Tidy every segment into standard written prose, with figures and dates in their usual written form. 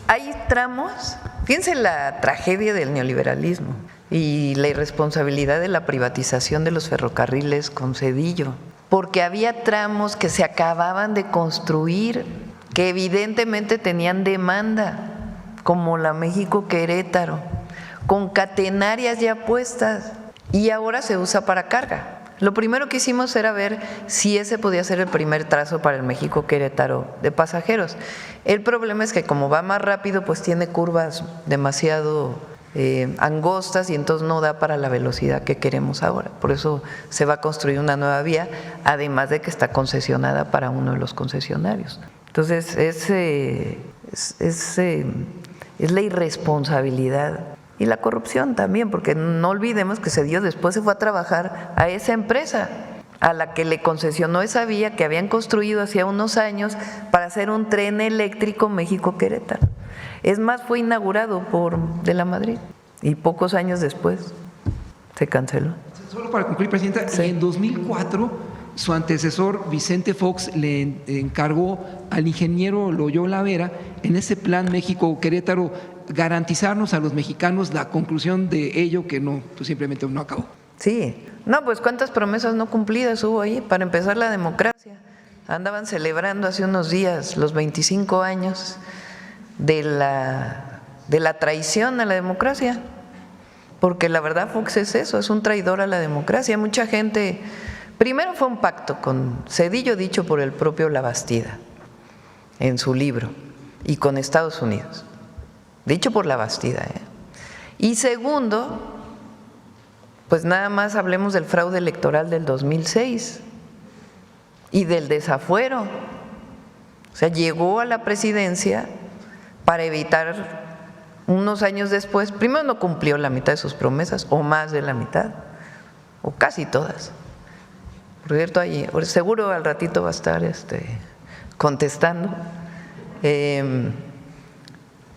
hay tramos, fíjense la tragedia del neoliberalismo y la irresponsabilidad de la privatización de los ferrocarriles con Zedillo, porque había tramos que se acababan de construir, que evidentemente tenían demanda, como la México-Querétaro, con catenarias ya puestas, y ahora se usa para carga. Lo primero que hicimos era ver si ese podía ser el primer trazo para el México-Querétaro de pasajeros. El problema es que como va más rápido, pues tiene curvas demasiado angostas y entonces no da para la velocidad que queremos ahora. Por eso se va a construir una nueva vía, además de que está concesionada para uno de los concesionarios. Entonces es la irresponsabilidad y la corrupción también, porque no olvidemos que Zedillo después se fue a trabajar a esa empresa a la que le concesionó esa vía que habían construido hacía unos años para hacer un tren eléctrico México-Querétaro. Es más, fue inaugurado por De la Madrid y pocos años después se canceló. Solo para concluir, Presidenta, sí. En 2004 su antecesor Vicente Fox le encargó al ingeniero Loyola Vera en ese plan México-Querétaro garantizarnos a los mexicanos la conclusión de ello que no, pues simplemente no acabó. Sí, no, pues cuántas promesas no cumplidas hubo ahí. Para empezar, la democracia. Andaban celebrando hace unos días los 25 años de la traición a la democracia, porque la verdad Fox es eso, es un traidor a la democracia. Mucha gente, primero fue un pacto con Zedillo dicho por el propio Labastida en su libro y con Estados Unidos. Dicho por Labastida. Y segundo, pues nada más hablemos del fraude electoral del 2006 y del desafuero. O sea, llegó a la presidencia para evitar unos años después, primero no cumplió la mitad de sus promesas, o más de la mitad, o casi todas. Por cierto, ahí, seguro al ratito va a estar contestando.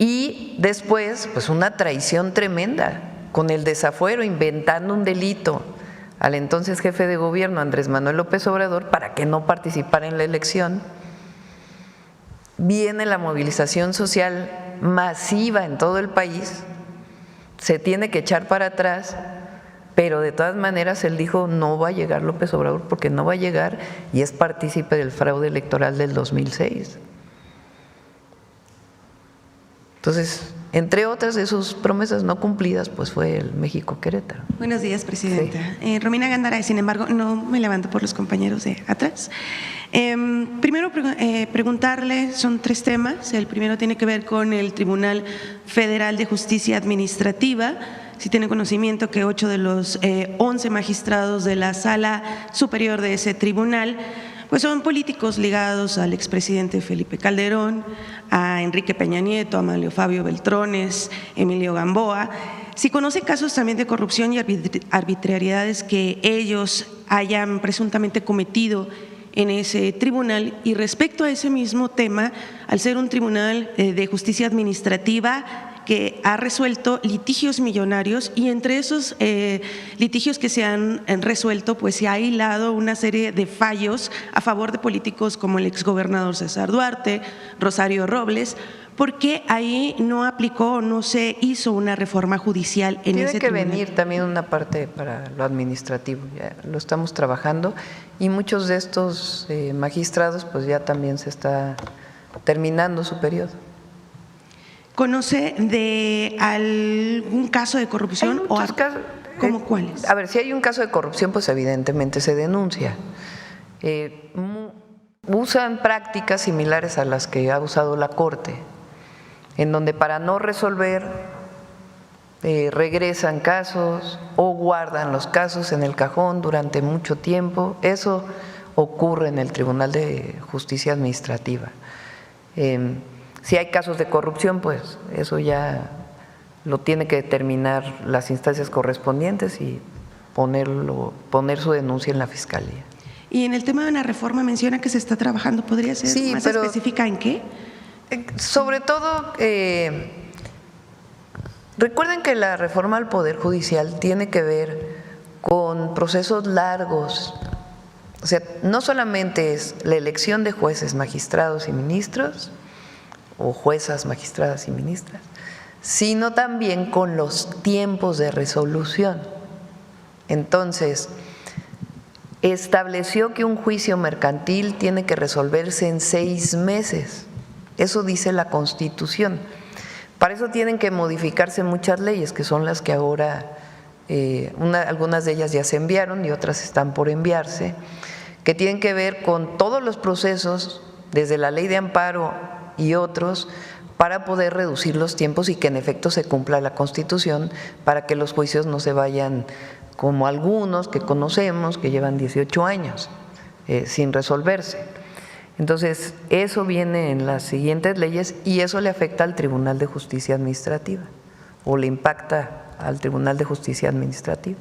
Y después, pues una traición tremenda, con el desafuero, inventando un delito al entonces jefe de gobierno, Andrés Manuel López Obrador, para que no participara en la elección. Viene la movilización social masiva en todo el país, se tiene que echar para atrás, pero de todas maneras él dijo no va a llegar López Obrador porque no va a llegar y es partícipe del fraude electoral del 2006. Entonces, entre otras de sus promesas no cumplidas, pues fue el México-Querétaro. Buenos días, Presidenta. Sí. Romina Gándara, sin embargo, no me levanto por los compañeros de atrás. Primero, preguntarle, son 3 temas. El primero tiene que ver con el Tribunal Federal de Justicia Administrativa. Si tiene conocimiento que 8 de los 11 magistrados de la Sala Superior de ese tribunal pues son políticos ligados al expresidente Felipe Calderón, a Enrique Peña Nieto, a Manlio Fabio Beltrones, Emilio Gamboa. Si conoce casos también de corrupción y arbitrariedades que ellos hayan presuntamente cometido en ese tribunal, y respecto a ese mismo tema, al ser un tribunal de justicia administrativa que ha resuelto litigios millonarios, y entre esos litigios que se han resuelto, pues se ha hilado una serie de fallos a favor de políticos como el exgobernador César Duarte, Rosario Robles. ¿Por qué ahí no aplicó o no se hizo una reforma judicial en ese tribunal? Tiene que venir también una parte para lo administrativo, ya lo estamos trabajando, y muchos de estos magistrados pues ya también se está terminando su periodo. ¿Conoce de algún caso de corrupción? Hay muchos casos. ¿Cómo cuáles? A ver, si hay un caso de corrupción, pues evidentemente se denuncia. Usan prácticas similares a las que ha usado la Corte, en donde para no resolver regresan casos o guardan los casos en el cajón durante mucho tiempo. Eso ocurre en el Tribunal de Justicia Administrativa. Si hay casos de corrupción, pues eso ya lo tiene que determinar las instancias correspondientes y poner su denuncia en la Fiscalía. Y en el tema de una reforma menciona que se está trabajando, ¿podría ser más específica en qué? Sobre todo, recuerden que la reforma al Poder Judicial tiene que ver con procesos largos. O sea, no solamente es la elección de jueces, magistrados y ministros, o juezas, magistradas y ministras, sino también con los tiempos de resolución. Entonces, estableció que un juicio mercantil tiene que resolverse en 6 meses. Eso dice la Constitución. Para eso tienen que modificarse muchas leyes, que son las que ahora, algunas de ellas ya se enviaron y otras están por enviarse, que tienen que ver con todos los procesos, desde la ley de amparo y otros, para poder reducir los tiempos y que en efecto se cumpla la Constitución, para que los juicios no se vayan como algunos que conocemos, que llevan 18 años sin resolverse. Entonces, eso viene en las siguientes leyes y eso le afecta al Tribunal de Justicia Administrativa o le impacta al Tribunal de Justicia Administrativa.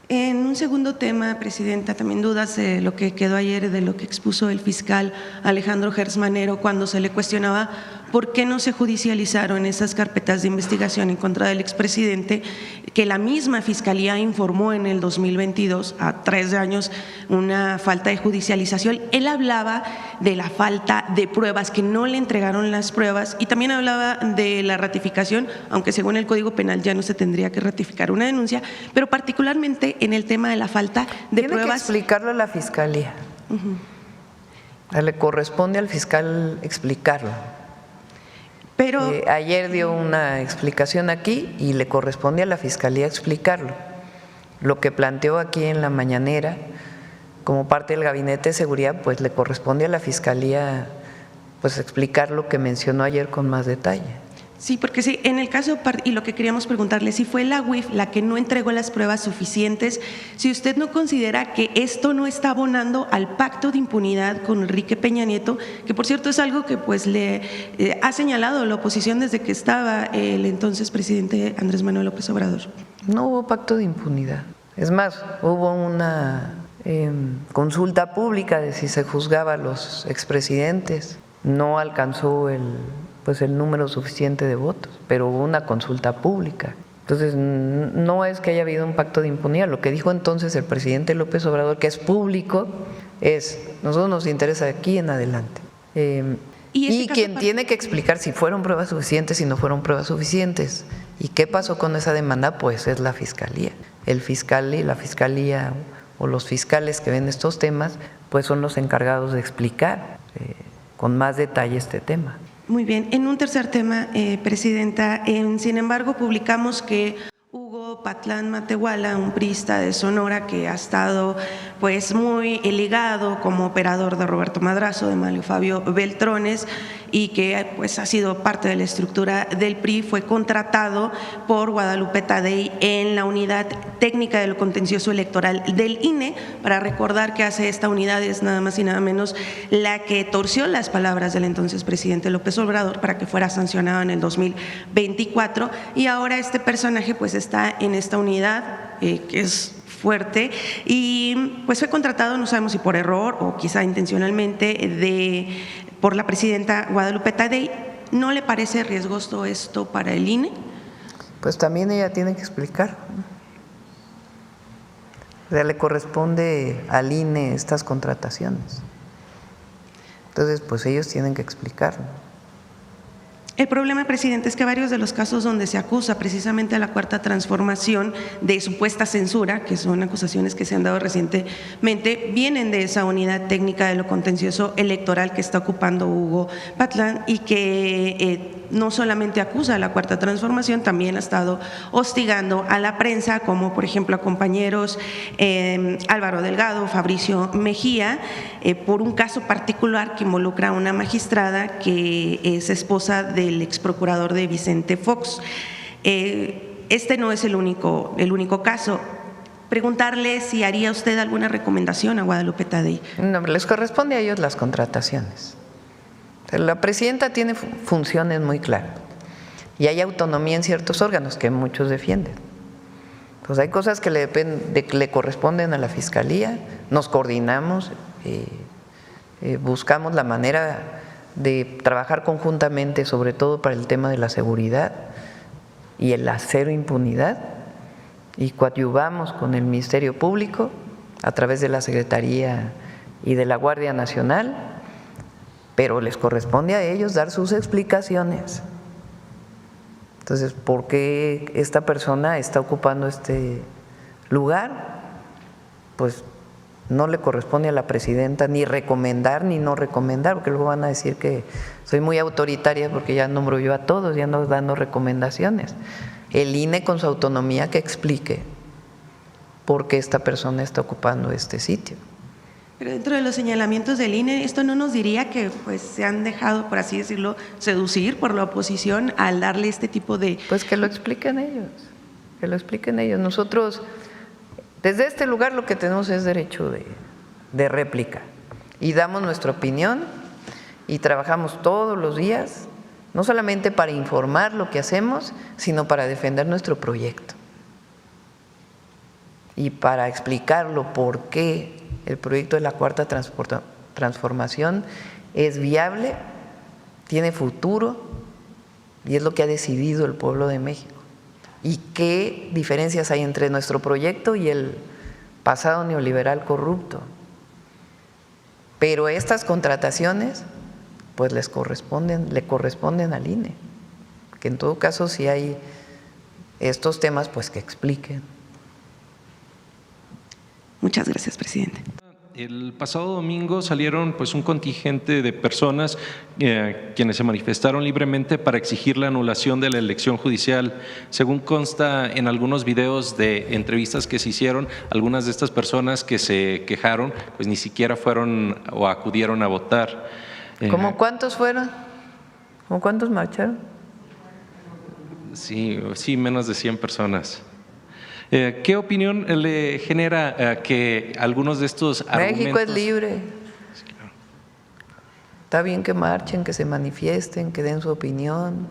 En un segundo tema, Presidenta, también dudas de lo que quedó ayer, de lo que expuso el fiscal Alejandro Gertz Manero cuando se le cuestionaba por qué no se judicializaron esas carpetas de investigación en contra del expresidente, que la misma Fiscalía informó en el 2022, a 3 años, una falta de judicialización. Él hablaba de la falta de pruebas, que no le entregaron las pruebas, y también hablaba de la ratificación, aunque según el Código Penal ya no se tendría que ratificar una denuncia, pero particularmente en el tema de la falta de pruebas. Tiene que explicarlo a la Fiscalía. Le corresponde al fiscal explicarlo. Pero ayer dio una explicación aquí y le corresponde a la Fiscalía explicarlo. Lo que planteó aquí en la mañanera como parte del Gabinete de Seguridad, pues le corresponde a la Fiscalía pues explicar lo que mencionó ayer con más detalle. Sí, porque sí, en el caso, y lo que queríamos preguntarle, si fue la UIF la que no entregó las pruebas suficientes, si usted no considera que esto no está abonando al pacto de impunidad con Enrique Peña Nieto, que por cierto es algo que pues le ha señalado la oposición desde que estaba el entonces presidente Andrés Manuel López Obrador. No hubo pacto de impunidad. Es más, hubo una consulta pública de si se juzgaba a los expresidentes. No alcanzó el número suficiente de votos, pero hubo una consulta pública. Entonces, no es que haya habido un pacto de impunidad. Lo que dijo entonces el presidente López Obrador, que es público, es: nosotros nos interesa de aquí en adelante. Y quien tiene que explicar si fueron pruebas suficientes, si no fueron pruebas suficientes, y qué pasó con esa demanda, pues es la Fiscalía. El fiscal y la Fiscalía o los fiscales que ven estos temas, pues son los encargados de explicar con más detalle este tema. Muy bien. En un tercer tema, Presidenta, sin embargo, publicamos que Hugo Patlán Matehuala, un priista de Sonora que ha estado pues muy ligado como operador de Roberto Madrazo, de Mario Fabio Beltrones, y que pues ha sido parte de la estructura del PRI, fue contratado por Guadalupe Tadei en la unidad técnica de lo contencioso electoral del INE. Para recordar que hace esta unidad es nada más y nada menos la que torció las palabras del entonces presidente López Obrador para que fuera sancionado en el 2024, y ahora este personaje pues está en esta unidad que es fuerte, y pues fue contratado, no sabemos si por error o quizá intencionalmente, por la presidenta Guadalupe Tadei. ¿No le parece riesgoso esto para el INE? Pues también ella tiene que explicar. O sea, le corresponde al INE estas contrataciones. Entonces, pues ellos tienen que explicar. El problema, presidente, es que varios de los casos donde se acusa precisamente a la Cuarta Transformación de supuesta censura, que son acusaciones que se han dado recientemente, vienen de esa unidad técnica de lo contencioso electoral que está ocupando Hugo Patlán, y que no solamente acusa a la Cuarta Transformación, también ha estado hostigando a la prensa, como por ejemplo a compañeros Álvaro Delgado, Fabricio Mejía, por un caso particular que involucra a una magistrada que es esposa del ex procurador de Vicente Fox. Este no es el único caso. Preguntarle si haría usted alguna recomendación a Guadalupe Tadei. No, les corresponde a ellos las contrataciones. La presidenta tiene funciones muy claras y hay autonomía en ciertos órganos que muchos defienden. Pues hay cosas que le corresponden a la Fiscalía, nos coordinamos, buscamos la manera de trabajar conjuntamente, sobre todo para el tema de la seguridad y el cero impunidad, y coadyuvamos con el Ministerio Público a través de la Secretaría y de la Guardia Nacional pero les corresponde a ellos dar sus explicaciones. Entonces, ¿por qué esta persona está ocupando este lugar? Pues no le corresponde a la presidenta ni recomendar ni no recomendar, porque luego van a decir que soy muy autoritaria porque ya nombro yo a todos, ya ando dando recomendaciones. El INE con su autonomía que explique por qué esta persona está ocupando este sitio. Pero dentro de los señalamientos del INE, ¿esto no nos diría que pues se han dejado, por así decirlo, seducir por la oposición al darle este tipo de… Pues que lo expliquen ellos, que lo expliquen ellos. Nosotros, desde este lugar, lo que tenemos es derecho de réplica y damos nuestra opinión y trabajamos todos los días, no solamente para informar lo que hacemos, sino para defender nuestro proyecto y para explicarlo por qué el proyecto de la Cuarta Transformación es viable, tiene futuro y es lo que ha decidido el pueblo de México. Y qué diferencias hay entre nuestro proyecto y el pasado neoliberal corrupto. Pero estas contrataciones pues le corresponden al INE, que en todo caso si hay estos temas pues que expliquen. Muchas gracias, presidente. El pasado domingo salieron pues un contingente de personas quienes se manifestaron libremente para exigir la anulación de la elección judicial. Según consta en algunos videos de entrevistas que se hicieron, algunas de estas personas que se quejaron pues ni siquiera fueron o acudieron a votar. ¿Cómo cuántos fueron? ¿Cómo cuántos marcharon? Sí, menos de 100 personas. ¿Qué opinión le genera que algunos de estos argumentos… México es libre. Está bien que marchen, que se manifiesten, que den su opinión,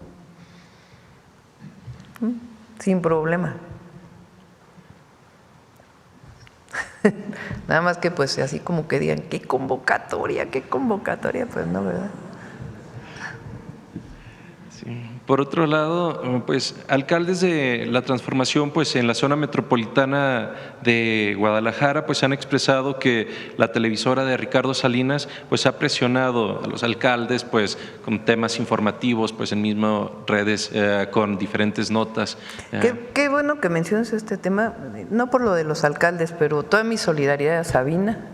sin problema. Nada más que pues así como que digan, qué convocatoria, pues no, ¿verdad? Sí. Por otro lado, pues alcaldes de la transformación pues en la zona metropolitana de Guadalajara pues han expresado que la televisora de Ricardo Salinas pues ha presionado a los alcaldes pues con temas informativos pues en mismo redes con diferentes notas. Qué bueno que menciones este tema, no por lo de los alcaldes, pero toda mi solidaridad a Sabina,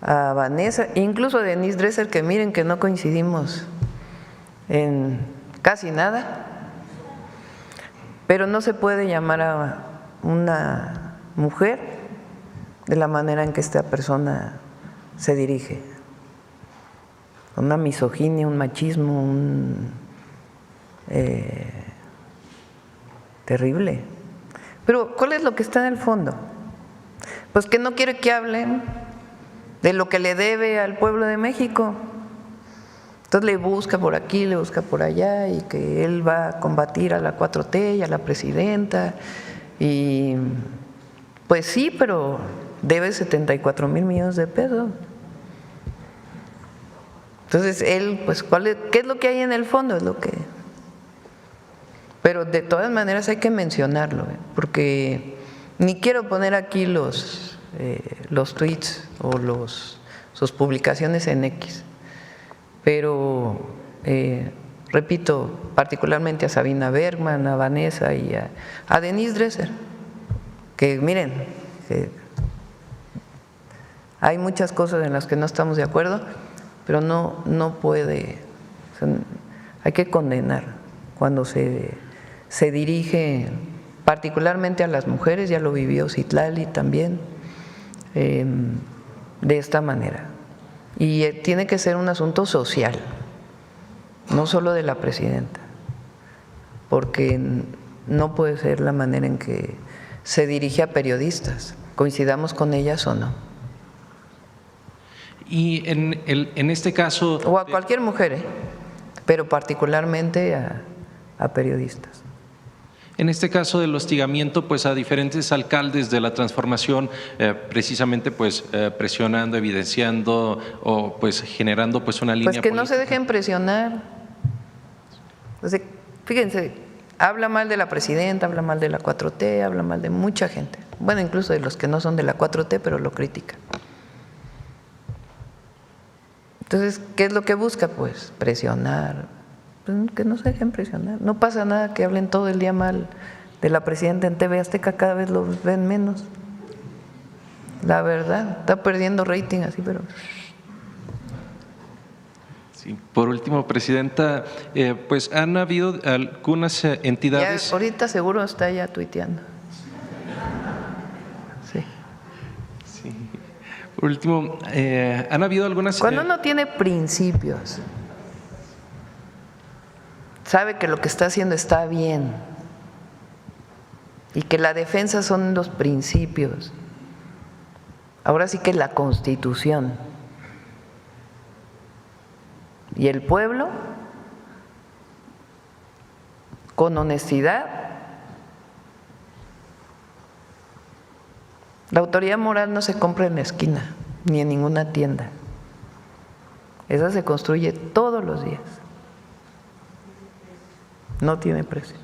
a Vanessa, incluso a Denise Dresser, que miren que no coincidimos en casi nada, pero no se puede llamar a una mujer de la manera en que esta persona se dirige. Una misoginia, un machismo, terrible. Pero ¿cuál es lo que está en el fondo? Pues que no quiere que hablen de lo que le debe al pueblo de México. Entonces le busca por aquí, le busca por allá y que él va a combatir a la 4T y a la presidenta. Y pues sí, pero debe 74,000 millones de pesos. Entonces él, pues, ¿qué es lo que hay en el fondo? Es lo que… Pero de todas maneras hay que mencionarlo, porque ni quiero poner aquí los tweets o sus publicaciones en X. Pero, repito, particularmente a Sabina Bergman, a Vanessa y a Denise Dresser, que miren, hay muchas cosas en las que no estamos de acuerdo, pero no puede, o sea, hay que condenar cuando se dirige particularmente a las mujeres, ya lo vivió Citlali también, de esta manera. Y tiene que ser un asunto social, no solo de la presidenta, porque no puede ser la manera en que se dirige a periodistas, coincidamos con ellas o no. Y en este caso… O a cualquier mujer, pero particularmente a periodistas. En este caso del hostigamiento pues a diferentes alcaldes de la transformación, precisamente pues presionando, evidenciando o pues generando pues una línea política. Pues que política. no se dejen presionar. O sea, fíjense, habla mal de la presidenta, habla mal de la 4T, habla mal de mucha gente. Bueno, incluso de los que no son de la 4T, pero lo critican. Entonces, ¿qué es lo que busca? Pues presionar, pues que no se dejen presionar. No pasa nada que hablen todo el día mal de la presidenta en TV Azteca, cada vez lo ven menos. La verdad, está perdiendo rating así, pero… Sí. Por último, presidenta, pues han habido algunas entidades… Ya, ahorita seguro está ya tuiteando. Sí. Sí. Por último, han habido algunas… Cuando uno tiene principios, sabe que lo que está haciendo está bien y que la defensa son los principios. Ahora sí que la Constitución y el pueblo, con honestidad, la autoridad moral no se compra en la esquina ni en ninguna tienda. Esa se construye todos los días. No tiene precio.